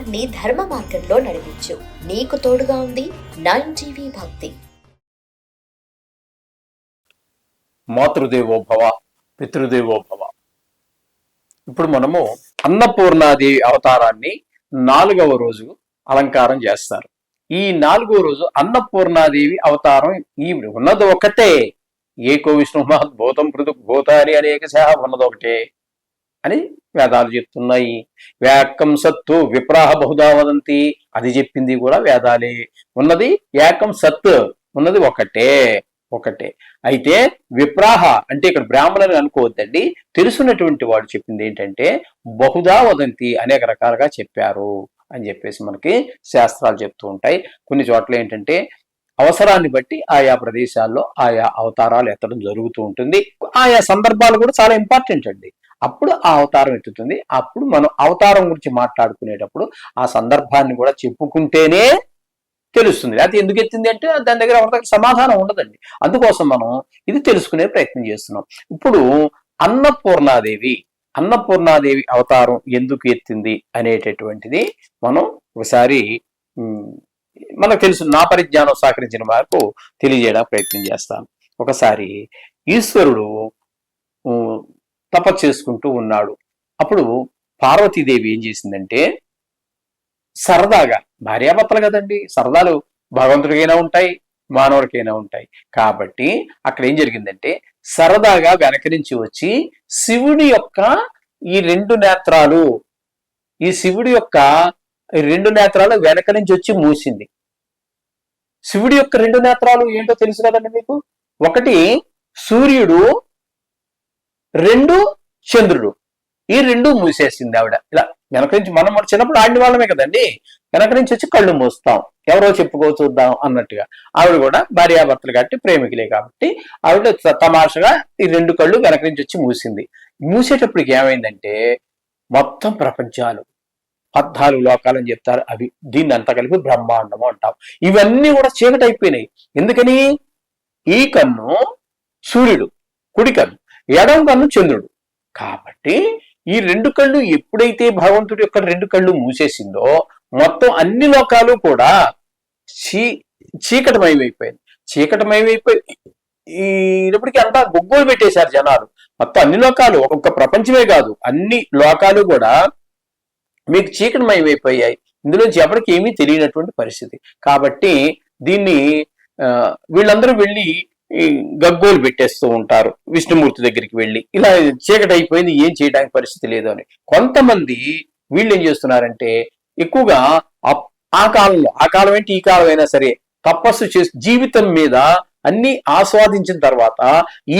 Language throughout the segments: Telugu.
జీవితాన్ని ధర్మ మార్గంలో నడిపించు. నీకు తోడుగా ఉంది 9TV భక్తి. మాతృదేవో భవ, పితృదేవో భవ. ఇప్పుడు మనము అన్నపూర్ణాదేవి అవతారాన్ని 4వ రోజు అలంకారం చేస్తారు. ఈ 4వ రోజు అన్నపూర్ణాదేవి అవతారం ఈ ఉన్నది ఒకటే. ఏకో విష్ణు మహద్భూతం పృథు భూతాని అనేకశః ఉన్నది ఒకటే అని వేదాలు చెప్తున్నాయి. వ్యాకం సత్తు విప్రాహ బహుదా వదంతి, అది చెప్పింది కూడా వేదాలే. ఉన్నది ఏకం సత్, ఉన్నది ఒకటే. అయితే విప్రాహ అంటే ఇక్కడ బ్రాహ్మణులు అనుకోవద్దండి, తెలుసున్నటువంటి వాడు చెప్పింది ఏంటంటే బహుదా వదంతి, అనేక రకాలుగా చెప్పారు అని చెప్పేసి మనకి శాస్త్రాలు చెప్తూ ఉంటాయి. కొన్ని చోట్ల ఏంటంటే అవసరాన్ని బట్టి ఆయా ప్రదేశాల్లో ఆయా అవతారాలు ఎత్తడం జరుగుతూ ఉంటుంది. ఆయా సందర్భాలు కూడా చాలా ఇంపార్టెంట్ అండి. అప్పుడు ఆ అవతారం ఎత్తుతుంది. అప్పుడు మనం అవతారం గురించి మాట్లాడుకునేటప్పుడు ఆ సందర్భాన్ని కూడా చెప్పుకుంటేనే తెలుస్తుంది. లేకపోతే ఎందుకు ఎత్తింది అంటే దాని దగ్గర ఎవరి సమాధానం ఉండదండి. అందుకోసం మనం ఇది తెలుసుకునే ప్రయత్నం చేస్తున్నాం. ఇప్పుడు అన్నపూర్ణాదేవి అవతారం ఎందుకు ఎత్తింది అనేటటువంటిది మనం ఒకసారి మనకు తెలుసు, నా పరిజ్ఞానం సహకరించిన వరకు తెలియజేయడానికి ప్రయత్నం చేస్తాను. ఒకసారి ఈశ్వరుడు తపస్సు చేసుకుంటూ ఉన్నాడు. అప్పుడు పార్వతీదేవి ఏం చేసిందంటే సరదాగా, భార్యాభర్తలు కదండి, సరదాలు భగవంతుడికైనా ఉంటాయి, మానవుడికైనా ఉంటాయి. కాబట్టి అక్కడ ఏం జరిగిందంటే సరదాగా వెనక నుంచి వచ్చి శివుడి యొక్క ఈ 2 నేత్రాలు, శివుడి యొక్క 2 నేత్రాలు వెనక నుంచి వచ్చి మూసింది. శివుడి యొక్క 2 నేత్రాలు ఏంటో తెలుసు కదండి మీకు. ఒకటి సూర్యుడు, 2 చంద్రుడు. ఈ 2 మూసేసింది ఆవిడ. ఇలా వెనక నుంచి మనం చిన్నప్పుడు ఆడిన వాళ్ళమే కదండి, వెనక నుంచి వచ్చి కళ్ళు మూస్తాం, ఎవరో చెప్పుకో చూద్దాం అన్నట్టుగా. ఆవిడ కూడా భార్యాభర్తలు కాబట్టి ప్రేమికులే కాబట్టి ఆవిడ తమాషగా ఈ 2 కళ్ళు వెనక నుంచి వచ్చి మూసింది. మూసేటప్పటికి ఏమైందంటే మొత్తం ప్రపంచాలు 14 లోకాలు అని చెప్తారు, అవి దీన్ని అంతా కలిపి బ్రహ్మాండము అంటాం. ఇవన్నీ కూడా చీకటి అయిపోయినాయి. ఎందుకని? ఈ కన్ను సూర్యుడు, కుడి కన్ను, ఎడమ కన్ను చంద్రుడు. కాబట్టి ఈ 2 కళ్ళు ఎప్పుడైతే భగవంతుడి యొక్క 2 కళ్ళు మూసేసిందో మొత్తం అన్ని లోకాలు కూడా చీకటమయమైపోయింది. ఇప్పటికీ అంతా గొగ్గోలు పెట్టేశారు జనాలు. మొత్తం అన్ని లోకాలు, ఒక్కొక్క ప్రపంచమే కాదు, అన్ని లోకాలు కూడా మీకు చీకటమయమైపోయాయి. ఇందులోంచి ఎవరికి ఏమీ తెలియనటువంటి పరిస్థితి. కాబట్టి దీన్ని వీళ్ళందరూ వెళ్ళి గగ్గోలు పెట్టేస్తూ ఉంటారు విష్ణుమూర్తి దగ్గరికి వెళ్ళి, ఇలా చీకటి అయిపోయింది, ఏం చేయడానికి పరిస్థితి లేదు అని. కొంతమంది వీళ్ళు ఏం చేస్తున్నారంటే ఎక్కువగా ఆ కాలం ఏంటి ఈ కాలం అయినా సరే తపస్సు చేసి జీవితం మీద అన్ని ఆస్వాదించిన తర్వాత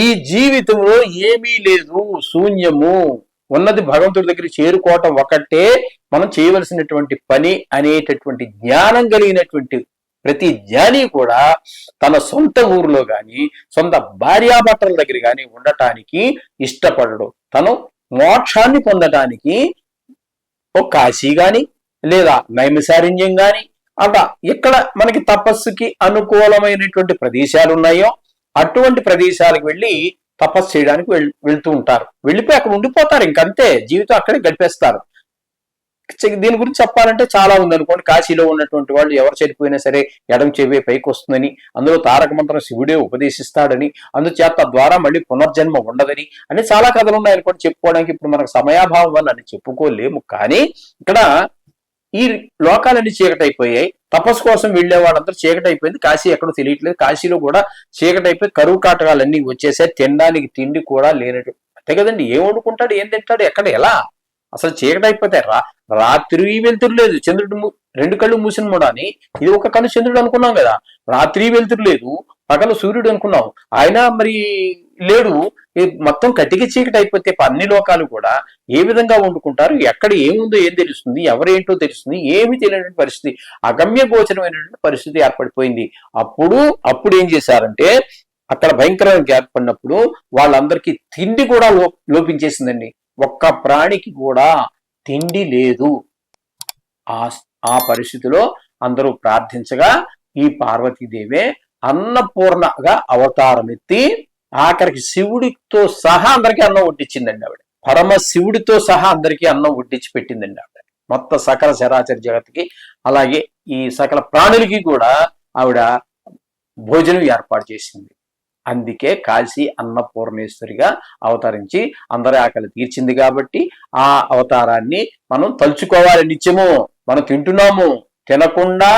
ఈ జీవితంలో ఏమీ లేదు, శూన్యము, ఉన్నది భగవంతుడి దగ్గర చేరుకోవటం ఒకటే మనం చేయవలసినటువంటి పని అనేటటువంటి జ్ఞానం కలిగినటువంటి ప్రతి జ్ఞాని కూడా తన సొంత ఊరిలో కానీ సొంత భార్యాభర్తల దగ్గర కానీ ఉండటానికి ఇష్టపడడు. తను మోక్షాన్ని పొందటానికి ఒక కాశీ గాని లేదా నైమిసారణ్యం గాని అలా ఎక్కడ మనకి తపస్సుకి అనుకూలమైనటువంటి ప్రదేశాలు ఉన్నాయో అటువంటి ప్రదేశాలకు వెళ్ళి తపస్సు చేయడానికి వెళ్తూ ఉంటారు. వెళ్ళిపోయి అక్కడ ఉండిపోతారు, ఇంకంతే, జీవితం అక్కడే గడిపేస్తారు. దీని గురించి చెప్పాలంటే చాలా ఉంది అనుకోండి. కాశీలో ఉన్నటువంటి వాళ్ళు ఎవరు చనిపోయినా సరే ఎడం చెవి పైకి వస్తుందని, అందులో తారక మంత్రం శివుడే ఉపదేశిస్తాడని, అందుచేత తద్వారా మళ్ళీ పునర్జన్మ ఉండదని అని చాలా కథలు ఉన్నాయనుకోండి చెప్పుకోవడానికి. ఇప్పుడు మనకు సమయాభావం వల్ల అని చెప్పుకోలేము. కానీ ఇక్కడ ఈ లోకాలన్నీ చీకటైపోయాయి. తపస్సు కోసం వెళ్లే వాళ్ళందరూ చీకటైపోయింది. కాశీ ఎక్కడో తెలియట్లేదు. కాశీలో కూడా చీకటైపోయి కరువు కాటకాలన్నీ వచ్చేసాయి. తినడానికి తిండి కూడా లేనట్టు. అంతే కదండి, ఏం వండుకుంటాడు, ఏం తింటాడు, ఎక్కడ ఎలా? అసలు చీకటి అయిపోతే రాత్రి వెళ్తురు లేదు. చంద్రుడు 2 కళ్ళు మూసిన మూడని, ఇది ఒక కన్ను చంద్రుడు అనుకున్నాం కదా, రాత్రి వెళ్తురు లేదు, పగలు సూర్యుడు అనుకున్నాం, ఆయన మరి లేడు. మొత్తం కటికి చీకటి అయిపోతే అన్ని లోకాలు కూడా ఏ విధంగా వండుకుంటారు, ఎక్కడ ఏముందో ఏం తెలుస్తుంది, ఎవరేంటో తెలుస్తుంది, ఏమి తెలియనటువంటి పరిస్థితి, అగమ్య గోచరమైనటువంటి పరిస్థితి ఏర్పడిపోయింది. అప్పుడు ఏం చేశారంటే అక్కడ భయంకరంగా ఏర్పడినప్పుడు వాళ్ళందరికీ తిండి కూడా లోపించేసిందండి. ఒక్క ప్రాణికి కూడా తిండి లేదు. ఆ పరిస్థితిలో అందరూ ప్రార్థించగా ఈ పార్వతీదేవే అన్నపూర్ణగా అవతారం ఎత్తి ఆఖరికి శివుడితో సహా అందరికీ అన్నం వడ్డించిందండి ఆవిడ. పరమ శివుడితో సహా అందరికీ అన్నం వడ్డించి పెట్టిందండి ఆవిడ. మొత్తం సకల చరాచర జగత్తుకి అలాగే ఈ సకల ప్రాణులకి కూడా ఆవిడ భోజనం ఏర్పాటు చేసింది. అందుకే కాశీ అన్నపూర్ణేశ్వరిగా అవతరించి అందరి ఆకలి తీర్చింది. కాబట్టి ఆ అవతారాన్ని మనం తలుచుకోవాలి. నిత్యము మనం తింటున్నాము, తినకుండా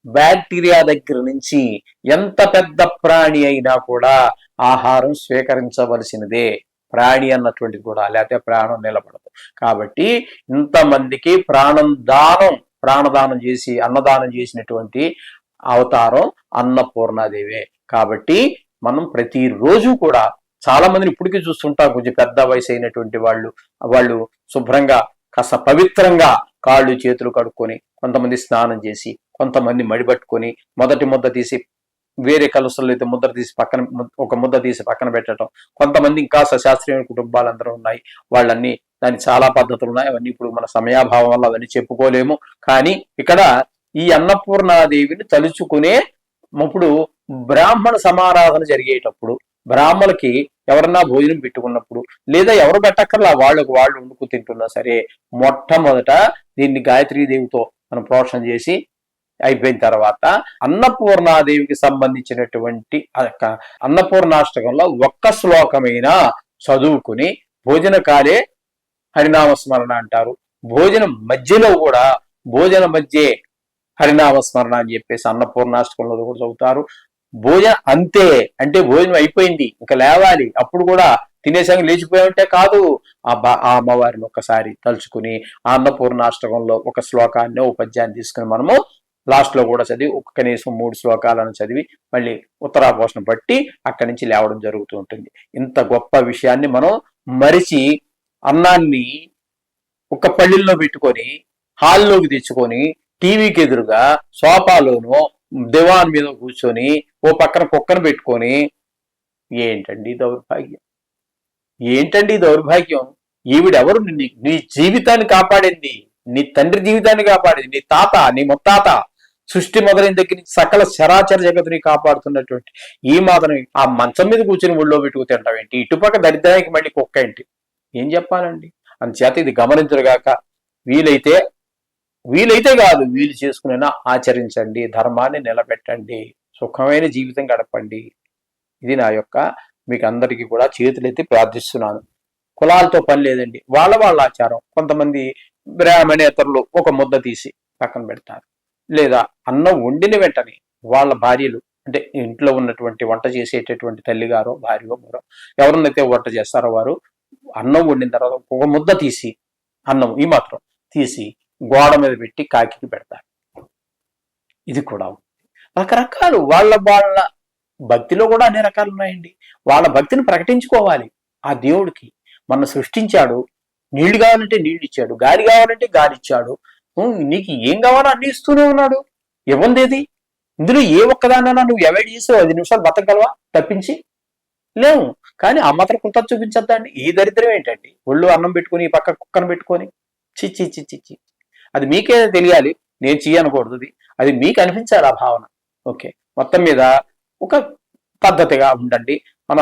బ్యాక్టీరియా దగ్గర నుంచి ఎంత పెద్ద ప్రాణి అయినా కూడా ఆహారం స్వీకరించవలసినదే. ప్రాణి అన్నటువంటిది కూడా, లేకపోతే ప్రాణం నిలబడదు. కాబట్టి ఇంతమందికి ప్రాణదానం చేసి అన్నదానం చేసినటువంటి అవతారం అన్నపూర్ణాదేవే. కాబట్టి మనం ప్రతిరోజు కూడా చాలా మందిని ఇప్పటికీ చూస్తుంటాం, కొంచెం పెద్ద వయసు అయినటువంటి వాళ్ళు శుభ్రంగా కాస్త పవిత్రంగా కాళ్ళు చేతులు కడుక్కొని, కొంతమంది స్నానం చేసి, కొంతమంది మడిపట్టుకొని మొదటి ముద్ద తీసి వేరే కలుసలు అయితే ఒక ముద్ద తీసి పక్కన పెట్టడం, కొంతమంది ఇంకా సశాస్త్రీయ కుటుంబాలందరూ ఉన్నాయి, వాళ్ళన్నీ దానికి చాలా పద్ధతులు ఉన్నాయి. అవన్నీ ఇప్పుడు మన సమయాభావం వల్ల అవన్నీ చెప్పుకోలేము. కానీ ఇక్కడ ఈ అన్నపూర్ణాదేవిని తలుచుకునే ఇప్పుడు బ్రాహ్మణ సమారాధన జరిగేటప్పుడు, బ్రాహ్మణులకి ఎవరన్నా భోజనం పెట్టుకున్నప్పుడు, లేదా ఎవరు పెట్టక్కర్లా వాళ్ళు వండుకు తింటున్నా సరే, మొట్టమొదట దీన్ని గాయత్రీదేవితో మనం ప్రోక్షణ చేసి అయిపోయిన తర్వాత అన్నపూర్ణాదేవికి సంబంధించినటువంటి అన్నపూర్ణాష్టకంలో ఒక్క శ్లోకమైనా చదువుకుని భోజన కాలే హరినామస్మరణ అంటారు. భోజనం మధ్యలో కూడా భోజన మధ్యే హరినామస్మరణ అని చెప్పేసి అన్నపూర్ణాష్టకంలో కూడా చదువుతారు. భోజనం అంతే అంటే భోజనం అయిపోయింది ఇంకా లేవాలి, అప్పుడు కూడా తినేసాక లేచిపోయామంటే కాదు. ఆ అమ్మవారిని ఒక్కసారి తలుచుకుని ఆ అన్నపూర్ణాష్టకంలో ఒక శ్లోకాన్ని ఒక పద్యాన్ని తీసుకుని మనము లాస్ట్ లో కూడా చదివి కనీసం 3 శ్లోకాలను చదివి మళ్ళీ ఉత్తరాపోషణ పట్టి అక్కడి నుంచి లేవడం జరుగుతూ ఉంటుంది. ఇంత గొప్ప విషయాన్ని మనం మరిచి అన్నాన్ని ఒక పళ్ళిల్లో పెట్టుకొని హాల్లోకి తెచ్చుకొని టీవీకి ఎదురుగా సోఫాలోనో దివాన్ మీద కూర్చొని ఓ పక్కన కుక్కను పెట్టుకొని ఏంటండి దౌర్భాగ్యం, ఏంటండి దౌర్భాగ్యం. ఈవిడెవరు? నీ జీవితాన్ని కాపాడింది, నీ తండ్రి జీవితాన్ని కాపాడింది, నీ తాత, నీ ముత్తాత, సృష్టి మొదలైన దగ్గర సకల చరాచర జగత్తుని కాపాడుతున్నటువంటి ఈ మాత్రం ఆ మంచం మీద కూర్చొని ఒళ్ళో పెట్టుకు తింటావేంటి? ఇటుపక్క దరిద్రానికి మళ్ళీ కుక్క ఏంటి? ఏం చెప్పాలండి? అందుచేత ఇది గమనించరుగాక వీలైతే కాదు, వీలు చేసుకునేనా ఆచరించండి, ధర్మాన్ని నిలబెట్టండి, సుఖమైన జీవితం గడపండి. ఇది నా యొక్క మీకు అందరికీ కూడా చేతులెత్తి ప్రార్థిస్తున్నాను. కులాలతో పని లేదండి, వాళ్ళ ఆచారం. కొంతమంది బ్రాహ్మణేతరులు ఒక ముద్ద తీసి పక్కన పెడతారు, లేదా అన్నం వండిన వెంటనే వాళ్ళ భార్యలు, అంటే ఇంట్లో ఉన్నటువంటి వంట చేసేటటువంటి తల్లిగారో భార్యో మరో ఎవరినైతే వంట చేస్తారో వారు అన్నం వండిన తర్వాత ఒక ముద్ద తీసి అన్నం ఈ మాత్రం తీసి గోడ మీద పెట్టి కాకికి పెడతారు. ఇది కూడా రకరకాలు వాళ్ళ భక్తిలో కూడా అన్ని రకాలు ఉన్నాయండి. వాళ్ళ భక్తిని ప్రకటించుకోవాలి. ఆ దేవుడికి మన సృష్టించాడు, నీళ్లు కావాలంటే నీళ్ళు ఇచ్చాడు, గాలి కావాలంటే గాలి ఇచ్చాడు, నీకు ఏం కావాలో అన్ని ఇస్తూనే ఉన్నాడు. ఇవ్వందేది ఇందులో ఏ ఒక్కదానైనా నువ్వు అవాయిడ్ చేసి 5 నిమిషాలు బతకగలవా? తప్పించి లేవు. కానీ ఆ మాత్రం కృత చూపించద్దండి. ఈ దరిద్రం ఏంటండి? ఒళ్ళు అన్నం పెట్టుకుని ఈ పక్క కుక్కను పెట్టుకొని చిచ్చి. అది మీకే తెలియాలి, నేను చేయనకూడదు. అది మీకు అనిపించాలి ఆ భావన. ఓకే, మొత్తం మీద ఒక పద్ధతిగా ఉండండి, మన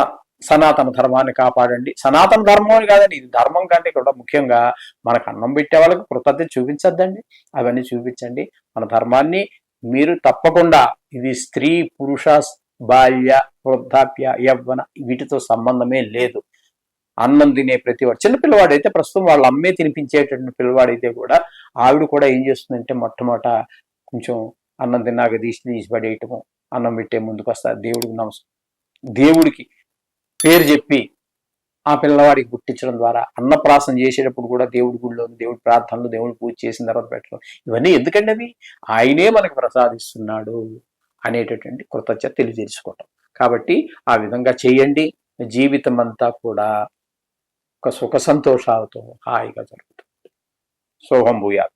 సనాతన ధర్మాన్ని కాపాడండి. సనాతన ధర్మం అని కాదండి, ఇది ధర్మం కంటే కూడా ముఖ్యంగా మనకు అన్నం పెట్టే వాళ్ళకి కృతజ్ఞత చూపించద్దండి, అవన్నీ చూపించండి. మన ధర్మాన్ని మీరు తప్పకుండా, ఇది స్త్రీ పురుష బాల్య వృద్ధాప్య యవ్వన వీటితో సంబంధమే లేదు. అన్నం తినే ప్రతివాడు, చిన్న పిల్లవాడైతే ప్రస్తుతం వాళ్ళ అమ్మే తినిపించేటటువంటి పిల్లవాడైతే కూడా ఆవిడ కూడా ఏం చేస్తుందంటే మొట్టమొదట కొంచెం అన్నం తిన్నాక తీసి పడేయటము, అన్నం పెట్టే ముందుకు వస్తారు, దేవుడికి పేరు చెప్పి ఆ పిల్లవాడికి గుర్తించడం ద్వారా అన్నప్రాసం చేసేటప్పుడు కూడా దేవుడి గుడిలో దేవుడి ప్రార్థనలు దేవుడి పూజ చేసిన తర్వాత పెట్టడం, ఇవన్నీ ఎందుకండి? అవి ఆయనే మనకు ప్రసాదిస్తున్నాడు అనేటటువంటి కృతజ్ఞత తెలియజేసుకోవటం. కాబట్టి ఆ విధంగా చేయండి, జీవితం అంతా కూడా ఒక సుఖ సంతోషాలతో హాయిగా జరుగుతుంది. శోభం భూయాత్.